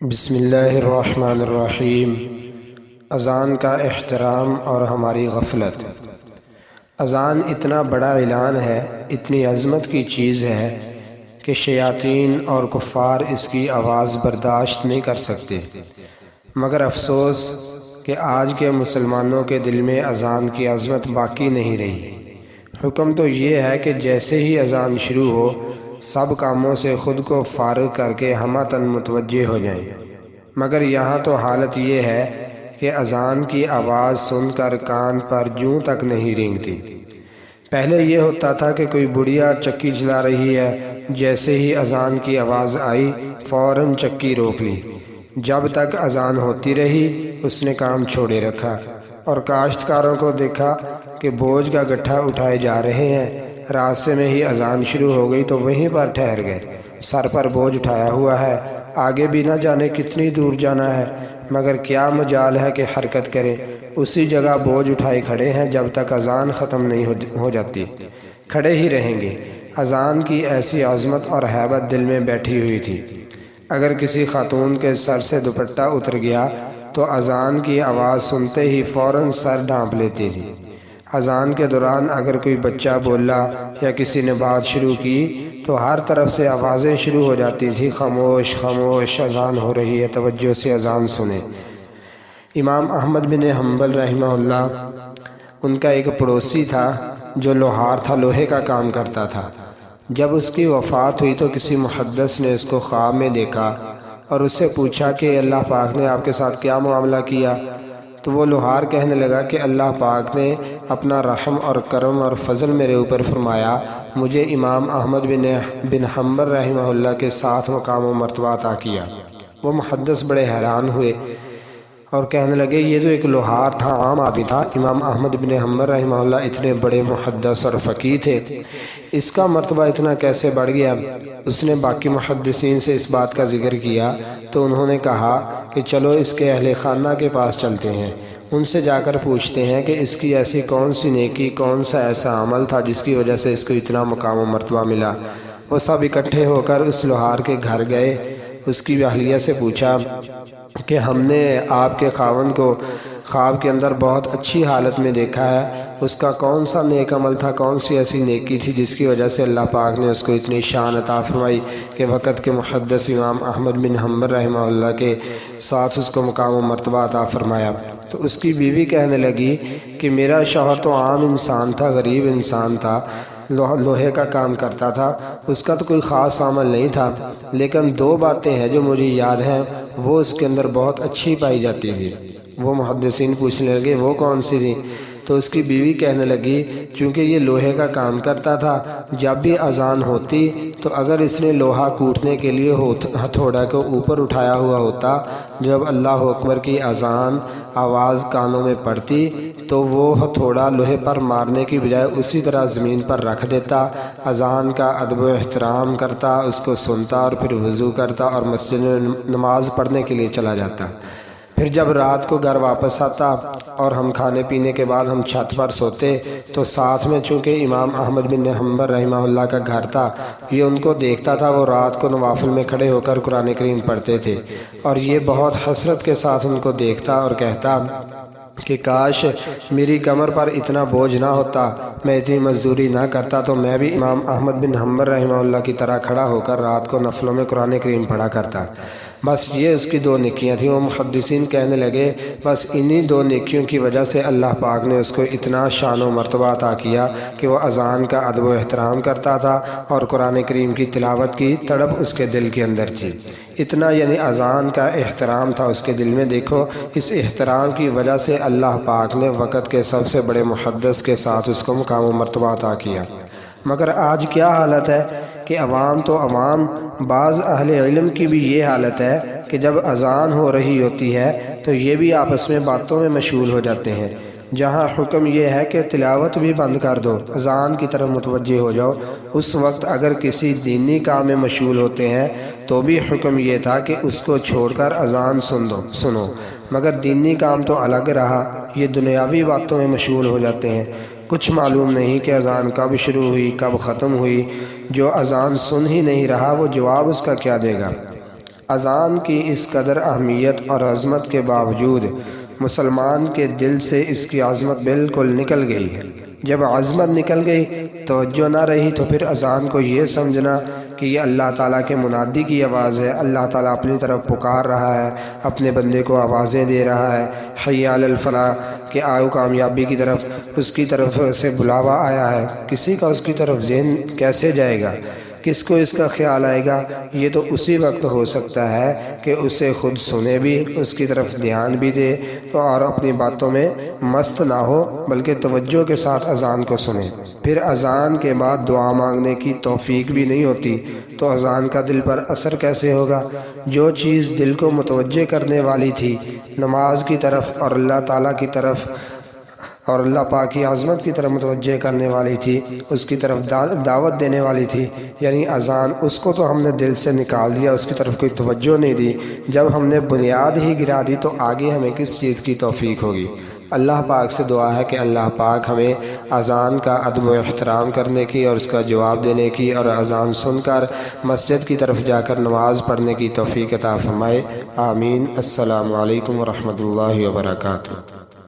بسم اللہ الرحمن الرحیم۔ اذان کا احترام اور ہماری غفلت۔ اذان اتنا بڑا اعلان ہے، اتنی عظمت کی چیز ہے کہ شیاطین اور کفار اس کی آواز برداشت نہیں کر سکتے، مگر افسوس کہ آج کے مسلمانوں کے دل میں اذان کی عظمت باقی نہیں رہی۔ حکم تو یہ ہے کہ جیسے ہی اذان شروع ہو سب کاموں سے خود کو فارغ کر کے ہمتاً متوجہ ہو جائیں، مگر یہاں تو حالت یہ ہے کہ اذان کی آواز سن کر کان پر جوں تک نہیں رینگتی۔ پہلے یہ ہوتا تھا کہ کوئی بڑھیا چکی چلا رہی ہے، جیسے ہی اذان کی آواز آئی فوراً چکی روک لی، جب تک اذان ہوتی رہی اس نے کام چھوڑے رکھا، اور کاشتکاروں کو دیکھا کہ بوجھ کا گٹھا اٹھائے جا رہے ہیں، راستے میں ہی اذان شروع ہو گئی تو وہیں پر ٹھہر گئے۔ سر پر بوجھ اٹھایا ہوا ہے، آگے بھی نہ جانے کتنی دور جانا ہے، مگر کیا مجال ہے کہ حرکت کریں، اسی جگہ بوجھ اٹھائے کھڑے ہیں جب تک اذان ختم نہیں ہو جاتی، کھڑے ہی رہیں گے۔ اذان کی ایسی عظمت اور ہیبت دل میں بیٹھی ہوئی تھی، اگر کسی خاتون کے سر سے دوپٹہ اتر گیا تو اذان کی آواز سنتے ہی فوراً سر ڈھانپ لیتی تھی۔ اذان کے دوران اگر کوئی بچہ بولا یا کسی نے بات شروع کی تو ہر طرف سے آوازیں شروع ہو جاتی تھی، خاموش خاموش، اذان ہو رہی ہے، توجہ سے اذان سنیں۔ امام احمد بن حنبل رحمہ اللہ، ان کا ایک پڑوسی تھا جو لوہار تھا، لوہے کا کام کرتا تھا۔ جب اس کی وفات ہوئی تو کسی محدث نے اس کو خواب میں دیکھا اور اس سے پوچھا کہ اللہ پاک نے آپ کے ساتھ کیا معاملہ کیا؟ تو وہ لوہار کہنے لگا کہ اللہ پاک نے اپنا رحم اور کرم اور فضل میرے اوپر فرمایا، مجھے امام احمد بن حنبل رحمہ اللہ کے ساتھ مقام و مرتبہ عطا کیا۔ وہ محدث بڑے حیران ہوئے اور کہنے لگے یہ تو ایک لوہار تھا، عام آدمی تھا، امام احمد بن حنبل رحمہ اللہ اتنے بڑے محدث اور فقیہ تھے، اس کا مرتبہ اتنا کیسے بڑھ گیا؟ اس نے باقی محدثین سے اس بات کا ذکر کیا تو انہوں نے کہا کہ چلو اس کے اہل خانہ کے پاس چلتے ہیں، ان سے جا کر پوچھتے ہیں کہ اس کی ایسی کون سی نیکی، کون سا ایسا عمل تھا جس کی وجہ سے اس کو اتنا مقام و مرتبہ ملا۔ وہ سب اکٹھے ہو کر اس لوہار کے گھر گئے، اس کی اہلیہ سے پوچھا کہ ہم نے آپ کے خاوند کو خواب کے اندر بہت اچھی حالت میں دیکھا ہے، اس کا کون سا نیک عمل تھا، کون سی ایسی نیکی تھی جس کی وجہ سے اللہ پاک نے اس کو اتنی شان عطا فرمائی کہ وقت کے محدث امام احمد بن حنبل رحمہ اللہ کے ساتھ اس کو مقام و مرتبہ عطا فرمایا؟ تو اس کی بیوی کہنے لگی کہ میرا شوہر تو عام انسان تھا، غریب انسان تھا، لوہے کا کام کرتا تھا، اس کا تو کوئی خاص عمل نہیں تھا، لیکن دو باتیں ہیں جو مجھے یاد ہیں وہ اس کے اندر بہت اچھی پائی جاتی تھی۔ وہ محدثین پوچھنے لگے وہ کون سی تھی؟ تو اس کی بیوی کہنے لگی چونکہ یہ لوہے کا کام کرتا تھا، جب بھی اذان ہوتی تو اگر اس نے لوہا کوٹنے کے لیے ہتھوڑا کو اوپر اٹھایا ہوا ہوتا، جب اللہ اکبر کی اذان آواز کانوں میں پڑتی تو وہ ہتھوڑا لوہے پر مارنے کی بجائے اسی طرح زمین پر رکھ دیتا، اذان کا ادب و احترام کرتا، اس کو سنتا اور پھر وضو کرتا اور مسجد میں نماز پڑھنے کے لیے چلا جاتا۔ پھر جب رات کو گھر واپس آتا اور ہم کھانے پینے کے بعد ہم چھت پر سوتے تو ساتھ میں چونکہ امام احمد بن حنبل رحمہ اللہ کا گھر تھا، یہ ان کو دیکھتا تھا، وہ رات کو نوافل میں کھڑے ہو کر قرآن کریم پڑھتے تھے، اور یہ بہت حسرت کے ساتھ ان کو دیکھتا اور کہتا کہ کاش میری کمر پر اتنا بوجھ نہ ہوتا، میں اتنی مزدوری نہ کرتا تو میں بھی امام احمد بن حنبل رحمہ اللہ کی طرح کھڑا ہو کر رات کو نفلوں میں قرآن کریم پڑھا کرتا۔ بس یہ اس کی دو نیکیاں تھیں۔ وہ محدثین کہنے لگے بس انہی دو نیکیوں کی وجہ سے اللہ پاک نے اس کو اتنا شان و مرتبہ عطا کیا کہ وہ اذان کا ادب و احترام کرتا تھا اور قرآن کریم کی تلاوت کی تڑپ اس کے دل کے اندر تھی۔ اتنا یعنی اذان کا احترام تھا اس کے دل میں۔ دیکھو اس احترام کی وجہ سے اللہ پاک نے وقت کے سب سے بڑے محدث کے ساتھ اس کو مقام و مرتبہ عطا کیا۔ مگر آج کیا حالت ہے کہ عوام تو عوام، بعض اہل علم کی بھی یہ حالت ہے کہ جب اذان ہو رہی ہوتی ہے تو یہ بھی آپس میں باتوں میں مشغول ہو جاتے ہیں، جہاں حکم یہ ہے کہ تلاوت بھی بند کر دو، اذان کی طرف متوجہ ہو جاؤ۔ اس وقت اگر کسی دینی کام میں مشغول ہوتے ہیں تو بھی حکم یہ تھا کہ اس کو چھوڑ کر اذان سنو، مگر دینی کام تو الگ رہا، یہ دنیاوی باتوں میں مشغول ہو جاتے ہیں۔ کچھ معلوم نہیں کہ اذان کب شروع ہوئی کب ختم ہوئی، جو اذان سن ہی نہیں رہا وہ جواب اس کا کیا دے گا؟ اذان کی اس قدر اہمیت اور عظمت کے باوجود مسلمان کے دل سے اس کی عظمت بالکل نکل گئی ہے۔ جب عظمت نکل گئی، توجہ نہ رہی، تو پھر اذان کو یہ سمجھنا کہ یہ اللہ تعالیٰ کے منادی کی آواز ہے، اللہ تعالیٰ اپنی طرف پکار رہا ہے، اپنے بندے کو آوازیں دے رہا ہے، حی علی الفلاح کہ آؤ کامیابی کی طرف، اس کی طرف سے بلاوا آیا ہے۔ کسی کا اس کی طرف ذہن کیسے جائے گا؟ کس کو اس کا خیال آئے گا؟ یہ تو اسی وقت ہو سکتا ہے کہ اسے خود سنے بھی، اس کی طرف دھیان بھی دے تو اور اپنی باتوں میں مست نہ ہو، بلکہ توجہ کے ساتھ اذان کو سنے۔ پھر اذان کے بعد دعا مانگنے کی توفیق بھی نہیں ہوتی، تو اذان کا دل پر اثر کیسے ہوگا؟ جو چیز دل کو متوجہ کرنے والی تھی نماز کی طرف اور اللہ تعالیٰ کی طرف اور اللہ پاک کی عظمت کی طرف متوجہ کرنے والی تھی، اس کی طرف دعوت دینے والی تھی، یعنی اذان، اس کو تو ہم نے دل سے نکال دیا، اس کی طرف کوئی توجہ نہیں دی۔ جب ہم نے بنیاد ہی گرا دی تو آگے ہمیں کس چیز کی توفیق ہوگی؟ اللہ پاک سے دعا ہے کہ اللہ پاک ہمیں اذان کا ادب و احترام کرنے کی اور اس کا جواب دینے کی اور اذان سن کر مسجد کی طرف جا کر نماز پڑھنے کی توفیق عطا فرمائے۔ آمین۔ السلام علیکم ورحمۃ اللہ وبرکاتہ۔